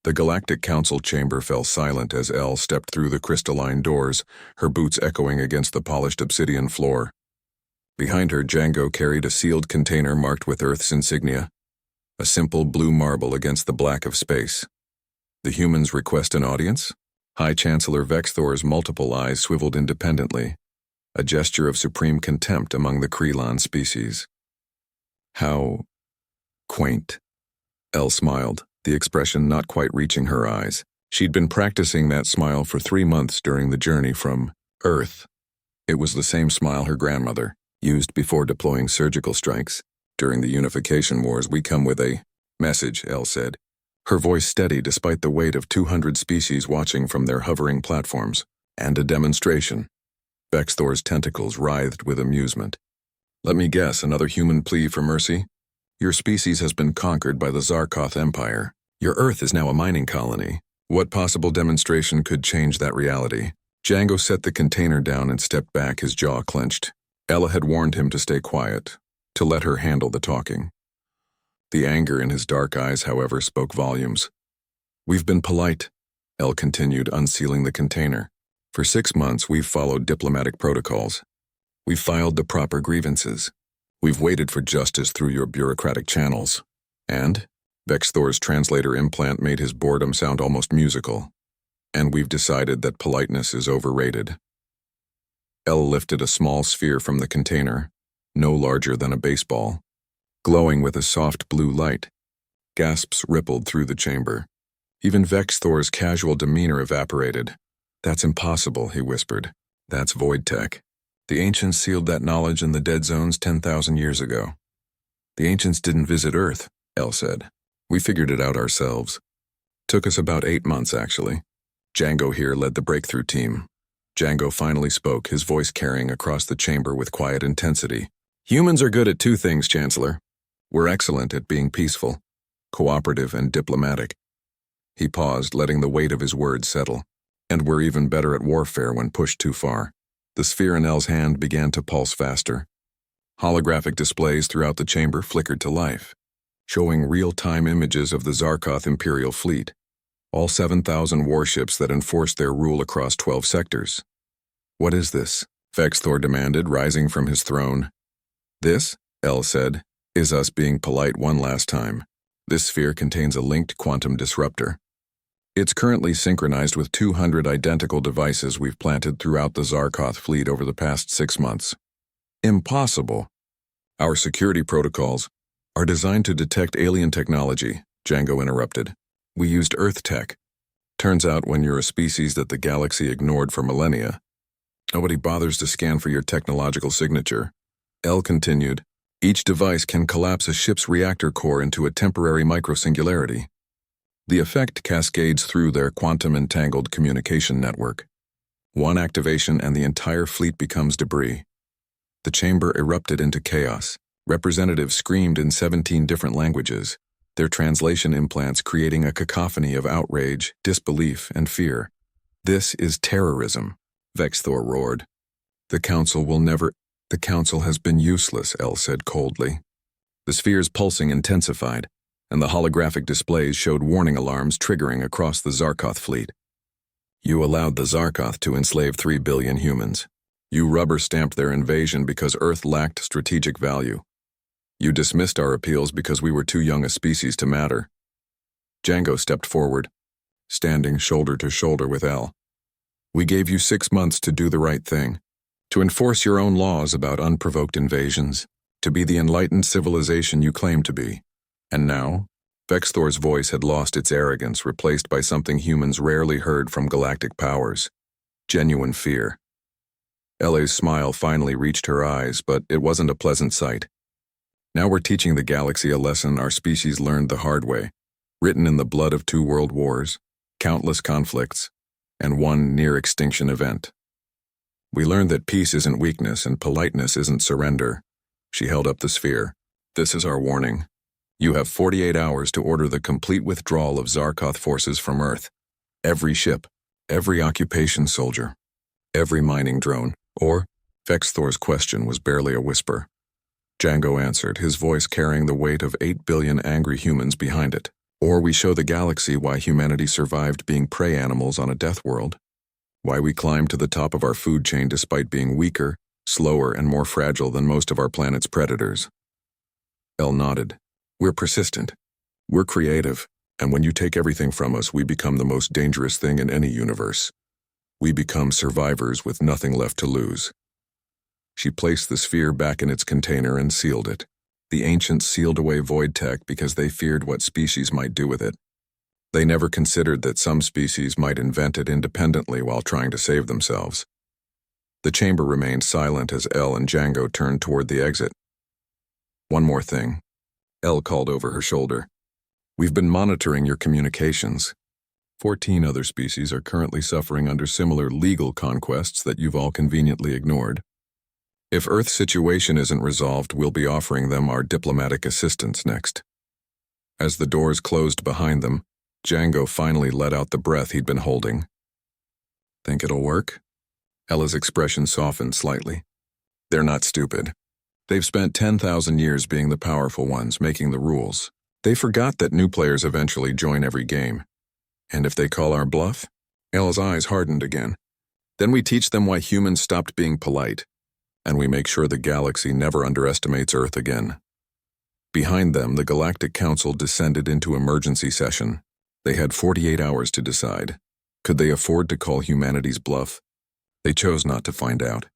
The Galactic Council chamber fell silent as Elle stepped through the crystalline doors, her boots echoing against the polished obsidian floor. Behind her, Django carried a sealed container marked with Earth's insignia, a simple blue marble against the black of space. The humans request an audience? High Chancellor Vexthor's multiple eyes swiveled independently, a gesture of supreme contempt among the Krelon species. How quaint. Elle smiled, the expression not quite reaching her eyes. She'd been practicing that smile for 3 months during the journey from Earth. It was the same smile her grandmother used before deploying surgical strikes. During the Unification Wars, we come with a message, Elle said, her voice steady despite the weight of 200 species watching from their hovering platforms, and a demonstration. Vexthor's tentacles writhed with amusement. Let me guess, another human plea for mercy? Your species has been conquered by the Zarkoth Empire. Your Earth is now a mining colony. What possible demonstration could change that reality? Django set the container down and stepped back, his jaw clenched. Ella had warned him to stay quiet, to let her handle the talking. The anger in his dark eyes, however, spoke volumes. We've been polite, Elle continued, unsealing the container. For 6 months, we've followed diplomatic protocols. We've filed the proper grievances. We've waited for justice through your bureaucratic channels. And? Vexthor's translator implant made his boredom sound almost musical. And we've decided that politeness is overrated. Elle lifted a small sphere from the container, no larger than a baseball, glowing with a soft blue light. Gasps rippled through the chamber. Even Vexthor's casual demeanor evaporated. That's impossible, he whispered. That's void tech. The ancients sealed that knowledge in the dead zones 10,000 years ago. The ancients didn't visit Earth, Elle said. We figured it out ourselves. Took us about 8 months, actually. Django here led the breakthrough team. Django finally spoke, his voice carrying across the chamber with quiet intensity. Humans are good at 2 things, Chancellor. We're excellent at being peaceful, cooperative, and diplomatic. He paused, letting the weight of his words settle. And we're even better at warfare when pushed too far. The sphere in Elle's hand began to pulse faster. Holographic displays throughout the chamber flickered to life, showing real-time images of the Zarkoth Imperial fleet, all 7,000 warships that enforced their rule across 12 sectors. What is this? Vexthor demanded, rising from his throne. This, Elle said, is us being polite one last time. This sphere contains a linked quantum disruptor. It's currently synchronized with 200 identical devices we've planted throughout the Zarkoth fleet over the past 6 months. Impossible. Our security protocols are designed to detect alien technology, Django interrupted. We used Earth tech. Turns out when you're a species that the galaxy ignored for millennia, nobody bothers to scan for your technological signature. Elle continued, each device can collapse a ship's reactor core into a temporary microsingularity. The effect cascades through their quantum-entangled communication network. One activation and the entire fleet becomes debris. The chamber erupted into chaos. Representatives screamed in 17 different languages, their translation implants creating a cacophony of outrage, disbelief, and fear. This is terrorism, Vexthor roared. The Council has been useless, Elle said coldly. The sphere's pulsing intensified, and the holographic displays showed warning alarms triggering across the Zarkoth fleet. You allowed the Zarkoth to enslave 3 billion humans. You rubber-stamped their invasion because Earth lacked strategic value. You dismissed our appeals because we were too young a species to matter. Django stepped forward, standing shoulder to shoulder with Elle. We gave you 6 months to do the right thing, to enforce your own laws about unprovoked invasions, to be the enlightened civilization you claim to be. And now, Vexthor's voice had lost its arrogance, replaced by something humans rarely heard from galactic powers: genuine fear. Elle's smile finally reached her eyes, but it wasn't a pleasant sight. Now we're teaching the galaxy a lesson our species learned the hard way, written in the blood of 2 world wars, countless conflicts, and 1 near-extinction event. We learned that peace isn't weakness and politeness isn't surrender. She held up the sphere. This is our warning. You have 48 hours to order the complete withdrawal of Zarkoth forces from Earth. Every ship, every occupation soldier, every mining drone, or Vexthor's question was barely a whisper. Django answered, his voice carrying the weight of 8 billion angry humans behind it. Or we show the galaxy why humanity survived being prey animals on a death world, why we climbed to the top of our food chain despite being weaker, slower, and more fragile than most of our planet's predators. Elle nodded. We're persistent. We're creative, and when you take everything from us, we become the most dangerous thing in any universe. We become survivors with nothing left to lose. She placed the sphere back in its container and sealed it. The ancients sealed away void tech because they feared what species might do with it. They never considered that some species might invent it independently while trying to save themselves. The chamber remained silent as Elle and Django turned toward the exit. One more thing. Elle called over her shoulder. We've been monitoring your communications. 14 other species are currently suffering under similar legal conquests that you've all conveniently ignored. If Earth's situation isn't resolved, we'll be offering them our diplomatic assistance next. As the doors closed behind them, Django finally let out the breath he'd been holding. Think it'll work? Ella's expression softened slightly. They're not stupid. They've spent 10,000 years being the powerful ones, making the rules. They forgot that new players eventually join every game. And if they call our bluff? Ella's eyes hardened again. Then we teach them why humans stopped being polite, and we make sure the galaxy never underestimates Earth again. Behind them, the Galactic Council descended into emergency session. They had 48 hours to decide. Could they afford to call humanity's bluff? They chose not to find out.